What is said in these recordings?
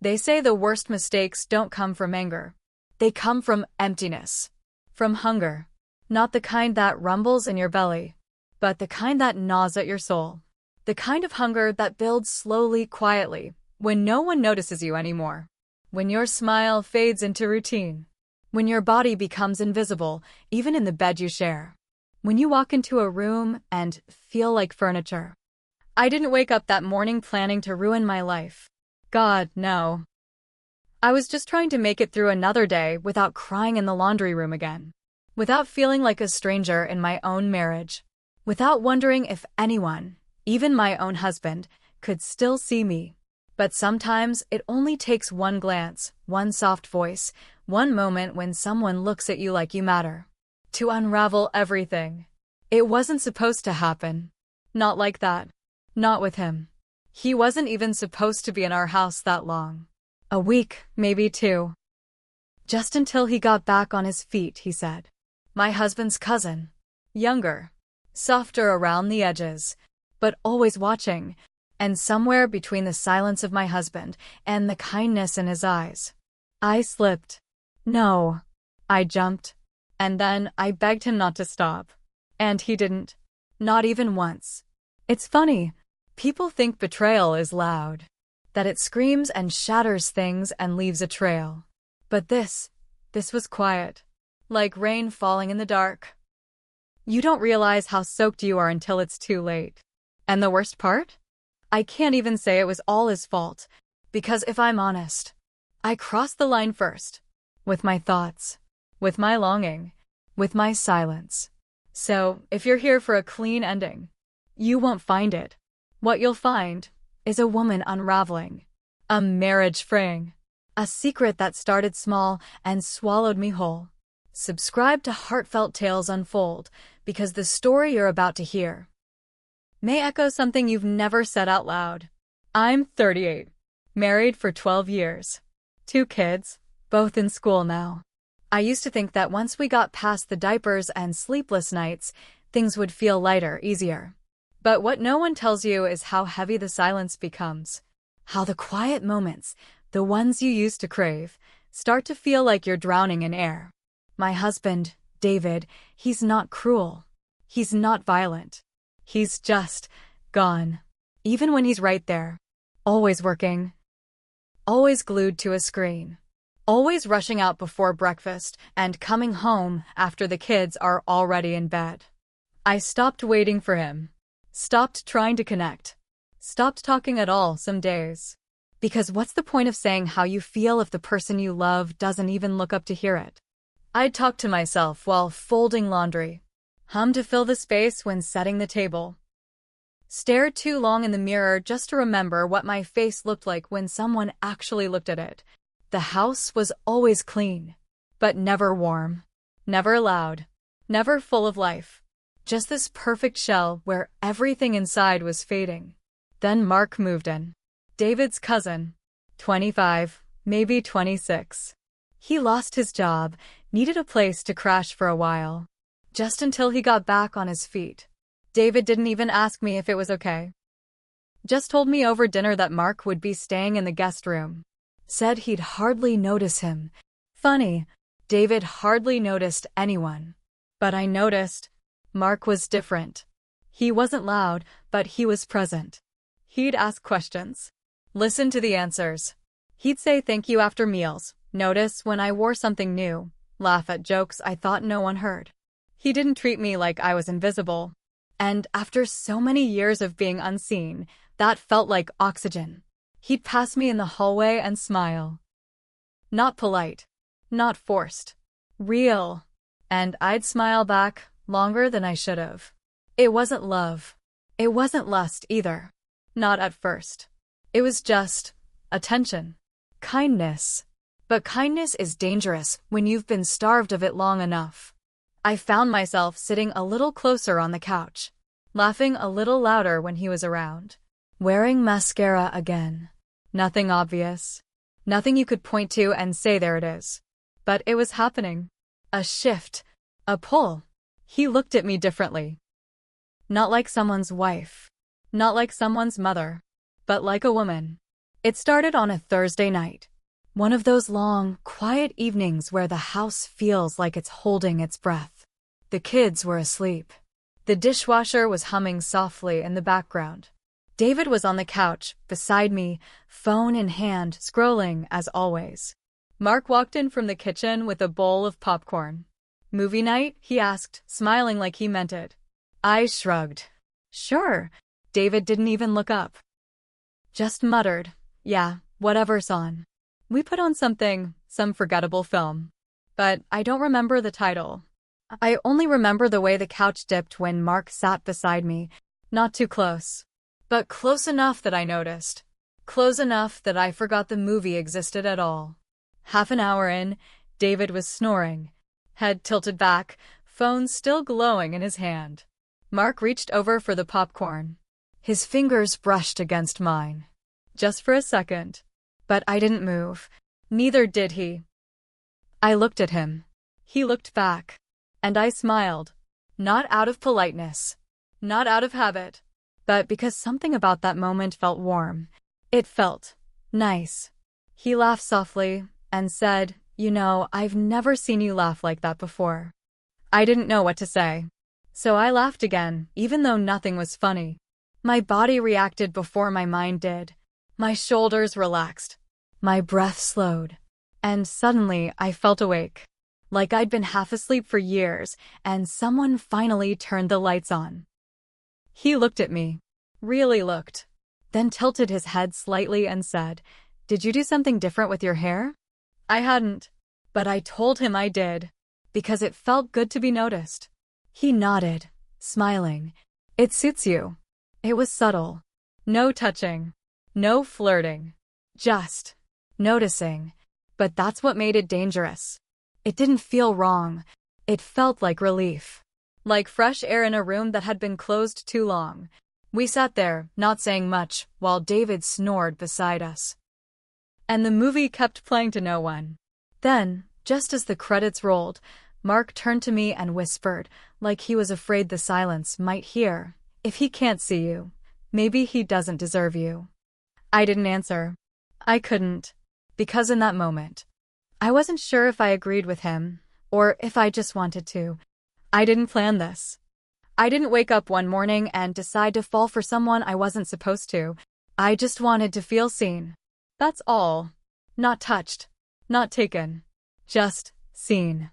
They say the worst mistakes don't come from anger. They come from emptiness. From hunger. Not the kind that rumbles in your belly, but the kind that gnaws at your soul. The kind of hunger that builds slowly, quietly, when no one notices you anymore. When your smile fades into routine. When your body becomes invisible, even in the bed you share. When you walk into a room and feel like furniture. I didn't wake up that morning planning to ruin my life. God, no. I was just trying to make it through another day without crying in the laundry room again. Without feeling like a stranger in my own marriage. Without wondering if anyone, even my own husband, could still see me. But sometimes it only takes one glance, one soft voice, one moment when someone looks at you like you matter. To unravel everything. It wasn't supposed to happen. Not like that. Not with him. He wasn't even supposed to be in our house that long. A week, maybe 2. Just until he got back on his feet, he said. My husband's cousin. Younger. Softer around the edges. But always watching. And somewhere between the silence of my husband and the kindness in his eyes. I slipped. No. I jumped. And then I begged him not to stop. And he didn't. Not even once. It's funny. People think betrayal is loud. That it screams and shatters things and leaves a trail. But this was quiet. Like rain falling in the dark. You don't realize how soaked you are until it's too late. And the worst part? I can't even say it was all his fault. Because if I'm honest, I crossed the line first. With my thoughts. With my longing. With my silence. So, if you're here for a clean ending, you won't find it. What you'll find is a woman unraveling. A marriage fraying. A secret that started small and swallowed me whole. Subscribe to Heartfelt Tales Unfold, because the story you're about to hear may echo something you've never said out loud. I'm 38. Married for 12 years. 2 kids, both in school now. I used to think that once we got past the diapers and sleepless nights, things would feel lighter, easier. But what no one tells you is how heavy the silence becomes. How the quiet moments, the ones you used to crave, start to feel like you're drowning in air. My husband, David, he's not cruel. He's not violent. He's just gone. Even when he's right there. Always working. Always glued to a screen. Always rushing out before breakfast and coming home after the kids are already in bed. I stopped waiting for him. Stopped trying to connect. Stopped talking at all some days. Because what's the point of saying how you feel if the person you love doesn't even look up to hear it? I'd talk to myself while folding laundry. Hum to fill the space when setting the table. Stare too long in the mirror just to remember what my face looked like when someone actually looked at it. The house was always clean, but never warm, never loud, never full of life. Just this perfect shell where everything inside was fading. Then Mark moved in. David's cousin. 25, maybe 26. He lost his job, needed a place to crash for a while. Just until he got back on his feet. David didn't even ask me if it was okay. Just told me over dinner that Mark would be staying in the guest room. Said he'd hardly notice him. Funny, David hardly noticed anyone. But I noticed. Mark was different. He wasn't loud, but he was present. He'd ask questions. Listen to the answers. He'd say thank you after meals, notice when I wore something new, laugh at jokes I thought no one heard. He didn't treat me like I was invisible. And after so many years of being unseen, that felt like oxygen. He'd pass me in the hallway and smile. Not polite. Not forced. Real. And I'd smile back, longer than I should have. It wasn't love. It wasn't lust either. Not at first. It was just attention. Kindness. But kindness is dangerous when you've been starved of it long enough. I found myself sitting a little closer on the couch, laughing a little louder when he was around, wearing mascara again. Nothing obvious. Nothing you could point to and say there it is. But it was happening. A shift. A pull. He looked at me differently. Not like someone's wife. Not like someone's mother. But like a woman. It started on a Thursday night. One of those long, quiet evenings where the house feels like it's holding its breath. The kids were asleep. The dishwasher was humming softly in the background. David was on the couch, beside me, phone in hand, scrolling as always. Mark walked in from the kitchen with a bowl of popcorn. "Movie night?" he asked, smiling like he meant it. I shrugged. "Sure." David didn't even look up. Just muttered, "Yeah, whatever's on." We put on some forgettable film. But I don't remember the title. I only remember the way the couch dipped when Mark sat beside me, not too close. But close enough that I noticed. Close enough that I forgot the movie existed at all. Half an hour in, David was snoring. Head tilted back, phone still glowing in his hand. Mark reached over for the popcorn. His fingers brushed against mine. Just for a second. But I didn't move. Neither did he. I looked at him. He looked back. And I smiled. Not out of politeness. Not out of habit. But because something about that moment felt warm. It felt nice. He laughed softly and said, "You know, I've never seen you laugh like that before." I didn't know what to say. So I laughed again, even though nothing was funny. My body reacted before my mind did. My shoulders relaxed. My breath slowed. And suddenly I felt awake. Like I'd been half asleep for years, and someone finally turned the lights on. He looked at me. Really looked. Then tilted his head slightly and said, "Did you do something different with your hair?" I hadn't. But I told him I did. Because it felt good to be noticed. He nodded, smiling. "It suits you." It was subtle. No touching. No flirting. Just noticing. But that's what made it dangerous. It didn't feel wrong. It felt like relief. Like fresh air in a room that had been closed too long. We sat there, not saying much, while David snored beside us. And the movie kept playing to no one. Then, just as the credits rolled, Mark turned to me and whispered, like he was afraid the silence might hear, "If he can't see you, maybe he doesn't deserve you." I didn't answer. I couldn't. Because in that moment, I wasn't sure if I agreed with him, or if I just wanted to. I didn't plan this. I didn't wake up one morning and decide to fall for someone I wasn't supposed to. I just wanted to feel seen. That's all. Not touched. Not taken. Just seen.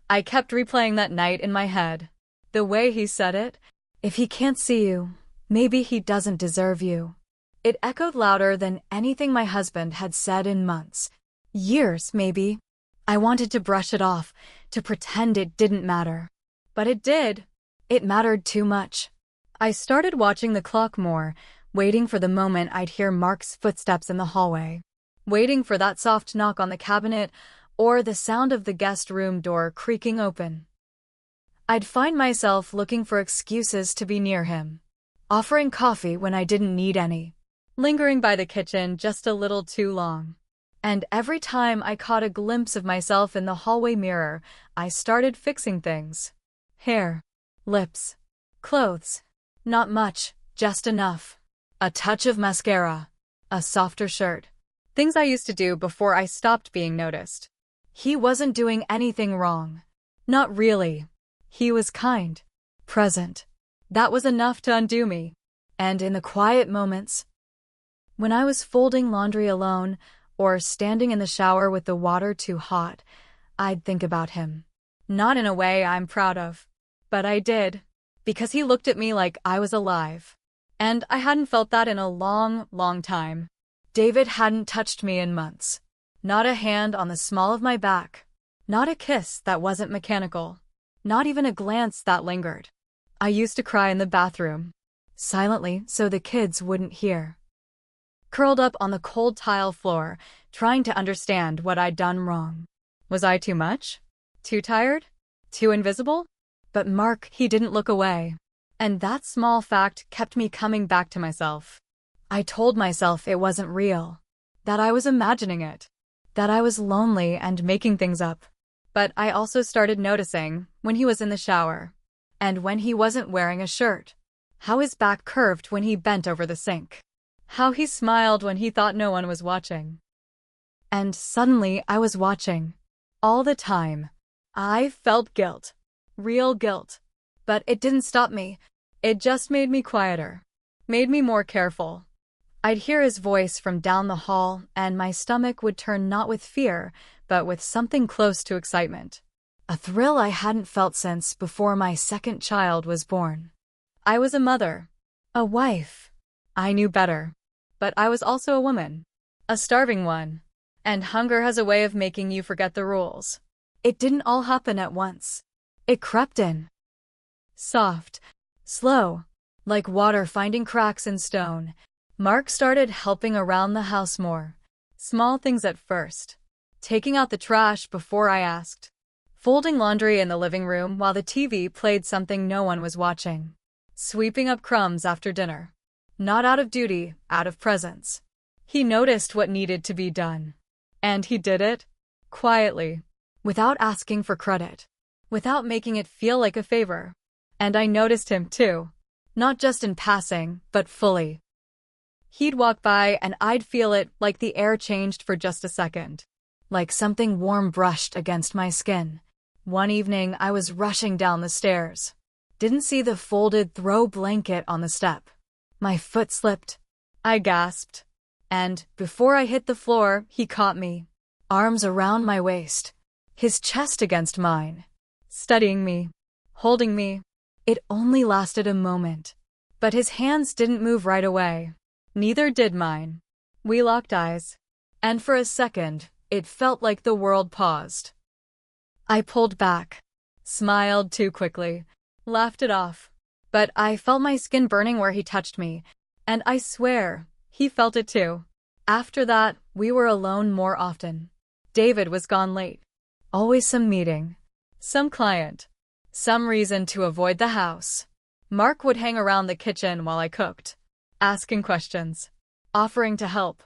I kept replaying that night in my head. The way he said it, "If he can't see you, maybe he doesn't deserve you." It echoed louder than anything my husband had said in months. Years, maybe. I wanted to brush it off, to pretend it didn't matter. But it did. It mattered too much. I started watching the clock more, waiting for the moment I'd hear Mark's footsteps in the hallway. Waiting for that soft knock on the cabinet, or the sound of the guest room door creaking open. I'd find myself looking for excuses to be near him. Offering coffee when I didn't need any. Lingering by the kitchen just a little too long. And every time I caught a glimpse of myself in the hallway mirror, I started fixing things. Hair. Lips. Clothes. Not much, just enough. A touch of mascara. A softer shirt. Things I used to do before I stopped being noticed. He wasn't doing anything wrong. Not really. He was kind. Present. That was enough to undo me. And in the quiet moments, when I was folding laundry alone, or standing in the shower with the water too hot, I'd think about him. Not in a way I'm proud of. But I did. Because he looked at me like I was alive. And I hadn't felt that in a long, long time. David hadn't touched me in months. Not a hand on the small of my back. Not a kiss that wasn't mechanical. Not even a glance that lingered. I used to cry in the bathroom. Silently, so the kids wouldn't hear. Curled up on the cold tile floor, trying to understand what I'd done wrong. Was I too much? Too tired? Too invisible? But Mark, he didn't look away. And that small fact kept me coming back to myself. I told myself it wasn't real. That I was imagining it. That I was lonely and making things up. But I also started noticing, when he was in the shower. And when he wasn't wearing a shirt. How his back curved when he bent over the sink. How he smiled when he thought no one was watching. And suddenly I was watching. All the time. I felt guilt. Real guilt. But it didn't stop me. It just made me quieter. Made me more careful. I'd hear his voice from down the hall, and my stomach would turn not with fear, but with something close to excitement. A thrill I hadn't felt since before my second child was born. I was a mother. A wife. I knew better. But I was also a woman. A starving one. And hunger has a way of making you forget the rules. It didn't all happen at once. It crept in. Soft. Slow. Like water finding cracks in stone. Mark started helping around the house more. Small things at first. Taking out the trash before I asked. Folding laundry in the living room while the TV played something no one was watching. Sweeping up crumbs after dinner. Not out of duty, out of presence. He noticed what needed to be done. And he did it. Quietly. Without asking for credit. Without making it feel like a favor. And I noticed him too. Not just in passing, but fully. He'd walk by and I'd feel it, like the air changed for just a second. Like something warm brushed against my skin. One evening I was rushing down the stairs. Didn't see the folded throw blanket on the step. My foot slipped. I gasped. And, before I hit the floor, he caught me. Arms around my waist. His chest against mine. Studying me. Holding me. It only lasted a moment. But his hands didn't move right away. Neither did mine. We locked eyes. And for a second, it felt like the world paused. I pulled back. Smiled too quickly. Laughed it off. But I felt my skin burning where he touched me. And I swear, he felt it too. After that, we were alone more often. David was gone late. Always some meeting. Some client. Some reason to avoid the house. Mark would hang around the kitchen while I cooked. Asking questions. Offering to help.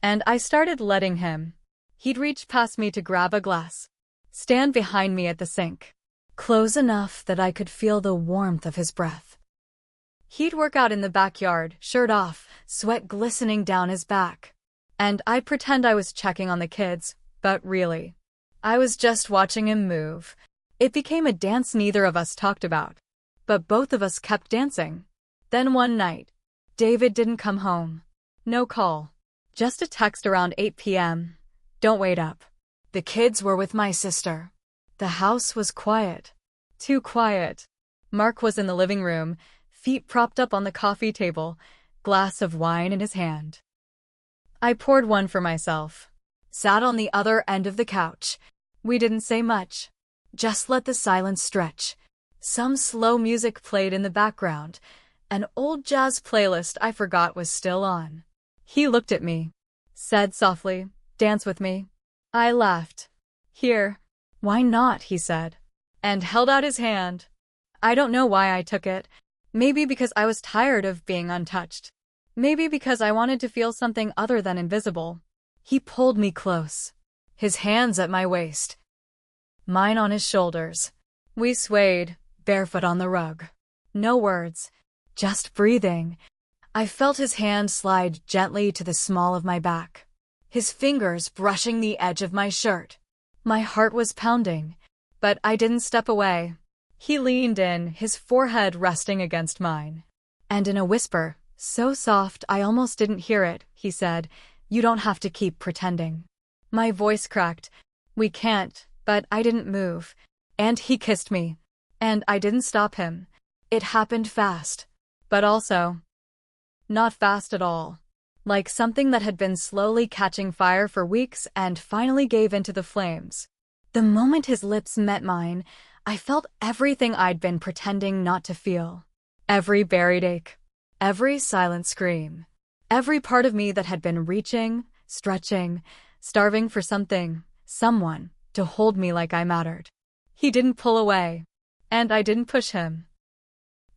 And I started letting him. He'd reach past me to grab a glass. Stand behind me at the sink. Close enough that I could feel the warmth of his breath. He'd work out in the backyard, shirt off, sweat glistening down his back. And I'd pretend I was checking on the kids, but really, I was just watching him move. It became a dance neither of us talked about. But both of us kept dancing. Then one night, David didn't come home. No call. Just a text around 8 p.m. Don't wait up. The kids were with my sister. The house was quiet. Too quiet. Mark was in the living room, feet propped up on the coffee table, glass of wine in his hand. I poured one for myself. Sat on the other end of the couch. We didn't say much. Just let the silence stretch. Some slow music played in the background. An old jazz playlist I forgot was still on. He looked at me. Said softly, "Dance with me." I laughed. "Here." "Why not?" he said. And held out his hand. I don't know why I took it. Maybe because I was tired of being untouched. Maybe because I wanted to feel something other than invisible. He pulled me close. His hands at my waist. Mine on his shoulders. We swayed, barefoot on the rug. No words. Just breathing. I felt his hand slide gently to the small of my back. His fingers brushing the edge of my shirt. My heart was pounding, but I didn't step away. He leaned in, his forehead resting against mine. And in a whisper, so soft I almost didn't hear it, he said, "You don't have to keep pretending." My voice cracked. "We can't," but I didn't move. And he kissed me. And I didn't stop him. It happened fast. But also, not fast at all. Like something that had been slowly catching fire for weeks and finally gave into the flames. The moment his lips met mine, I felt everything I'd been pretending not to feel. Every buried ache. Every silent scream. Every part of me that had been reaching, stretching, starving for something, someone, to hold me like I mattered. He didn't pull away. And I didn't push him.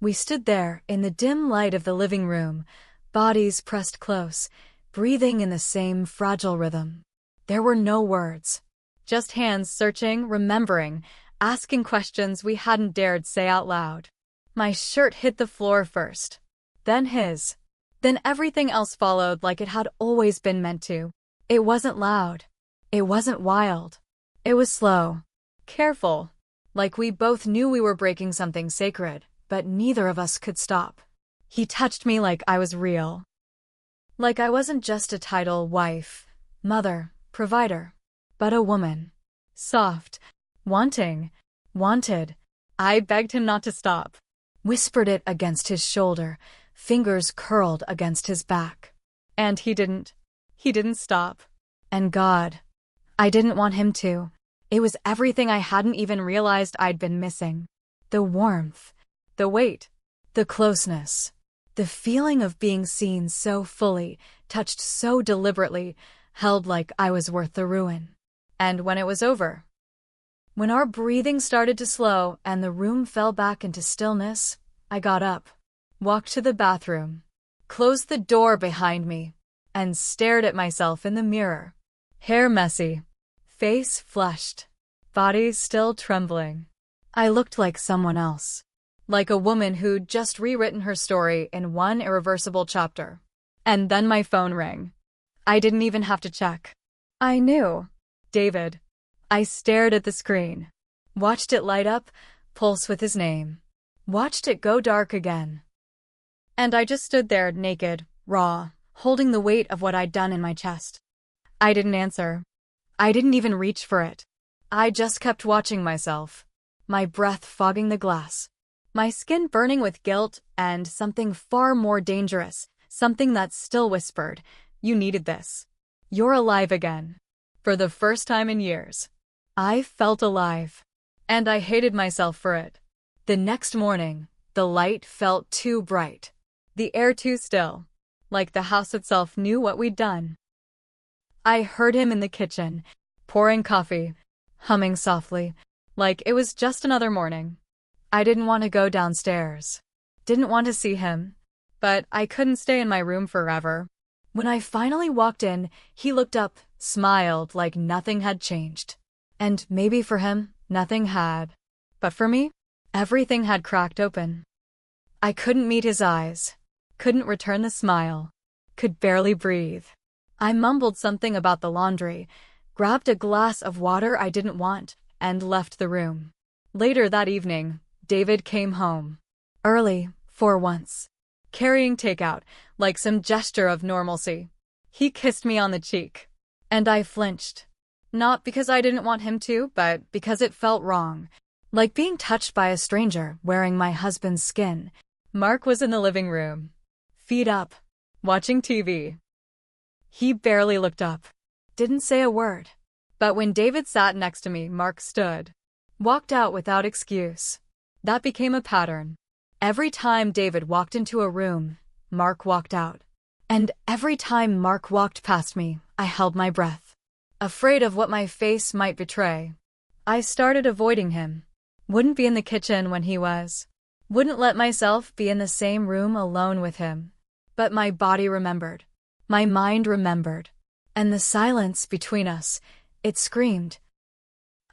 We stood there in the dim light of the living room, bodies pressed close, breathing in the same fragile rhythm. There were no words. Just hands searching, remembering, asking questions we hadn't dared say out loud. My shirt hit the floor first. Then his. Then everything else followed like it had always been meant to. It wasn't loud. It wasn't wild. It was slow. Careful. Like we both knew we were breaking something sacred, but neither of us could stop. He touched me like I was real. Like I wasn't just a title, wife, mother, provider, but a woman. Soft. Wanting. Wanted. I begged him not to stop. Whispered it against his shoulder, fingers curled against his back. And he didn't. He didn't stop. And God, I didn't want him to. It was everything I hadn't even realized I'd been missing. The warmth, the weight, the closeness, the feeling of being seen so fully, touched so deliberately, held like I was worth the ruin. And when it was over, when our breathing started to slow and the room fell back into stillness, I got up, walked to the bathroom, closed the door behind me, and stared at myself in the mirror. Hair messy, face flushed, body still trembling. I looked like someone else, like a woman who'd just rewritten her story in one irreversible chapter. And then my phone rang. I didn't even have to check. I knew. David. I stared at the screen, watched it light up, pulse with his name, watched it go dark again. And I just stood there naked, raw, holding the weight of what I'd done in my chest. I didn't answer. I didn't even reach for it. I just kept watching myself, my breath fogging the glass, my skin burning with guilt and something far more dangerous, something that still whispered, "You needed this. You're alive again." For the first time in years, I felt alive, and I hated myself for it. The next morning, the light felt too bright, the air too still, like the house itself knew what we'd done. I heard him in the kitchen, pouring coffee, humming softly, like it was just another morning. I didn't want to go downstairs, didn't want to see him, but I couldn't stay in my room forever. When I finally walked in, he looked up, smiled like nothing had changed. And maybe for him, nothing had. But for me, everything had cracked open. I couldn't meet his eyes, couldn't return the smile, could barely breathe. I mumbled something about the laundry, grabbed a glass of water I didn't want, and left the room. Later that evening, David came home. Early, for once. Carrying takeout, like some gesture of normalcy. He kissed me on the cheek. And I flinched. Not because I didn't want him to, but because it felt wrong. Like being touched by a stranger wearing my husband's skin. Mark was in the living room, feet up, watching TV. He barely looked up, didn't say a word. But when David sat next to me, Mark stood, walked out without excuse. That became a pattern. Every time David walked into a room, Mark walked out. And every time Mark walked past me, I held my breath, afraid of what my face might betray. I started avoiding him. Wouldn't be in the kitchen when he was. Wouldn't let myself be in the same room alone with him. But my body remembered. My mind remembered. And the silence between us, it screamed.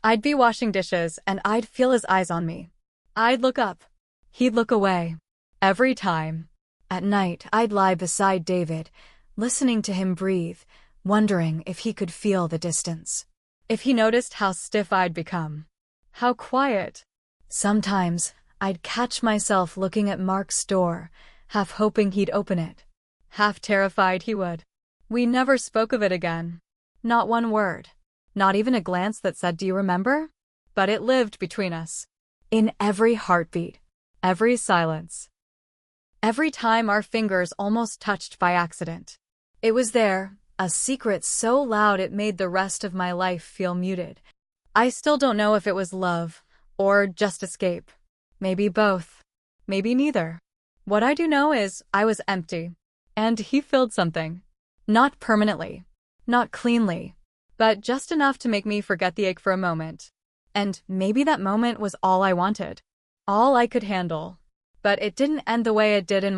I'd be washing dishes and I'd feel his eyes on me. I'd look up. He'd look away. Every time. At night, I'd lie beside David, listening to him breathe, wondering if he could feel the distance. If he noticed how stiff I'd become. How quiet. Sometimes, I'd catch myself looking at Mark's door, half hoping he'd open it, half terrified he would. We never spoke of it again. Not one word. Not even a glance that said, "Do you remember?" But it lived between us. In every heartbeat. Every silence. Every time our fingers almost touched by accident. It was there, a secret so loud it made the rest of my life feel muted. I still don't know if it was love, or just escape. Maybe both. Maybe neither. What I do know is I was empty. And he filled something. Not permanently. Not cleanly. But just enough to make me forget the ache for a moment. And maybe that moment was all I wanted. All I could handle. But it didn't end the way it did in